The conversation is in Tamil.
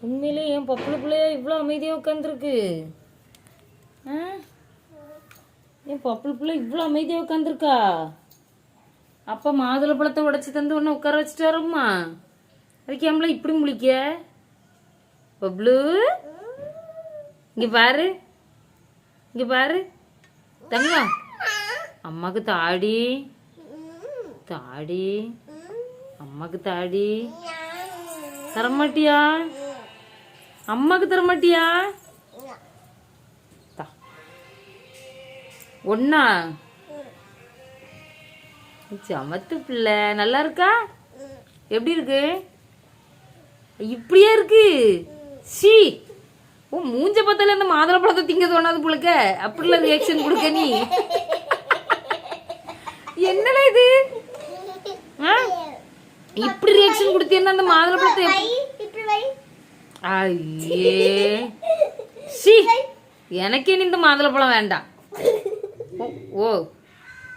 உண்மையிலே என் பப்புள பிள்ளையா இவ்வளோ அமைதியாக உட்காந்துருக்கு? என் பப்புள பிள்ளை இவ்வளோ அமைதியாக உட்காந்துருக்கா? அப்பா மாதுளை பழத்தை உடச்சி தந்து ஒன்று உட்கார வச்சுட்டாரும்மா. அதுக்கு ஏம்ல இப்படி முழிக்க? பப்ளு இங்கே பாரு, இங்கே பாரு தங்கம். அம்மாக்கு தாடி தாடி, அம்மாக்கு தாடி தரமாட்டியா? அம்மாக்கு தரமாட்டியா? ஒன்னா சமத்து பிள்ளை. நல்லா இருக்கா? எப்படி இருக்கு? இப்படியே இருக்கு. சி ஓ மூஞ்ச பார்த்தாலே அந்த மாதுளை பழத்தை திங்க தோணாது புழுக்க. அப்படிலாம் ரியாக்ஷன் கொடுக்க நீ? என்னடா இது? இப்படி ரியாக்ஷன் கொடுத்தீங்கன்னா அந்த மாதுளை பழத்தை ஐயே சி எனக்கே இந்த மாதுளை பழம் வேண்டாம். ஓ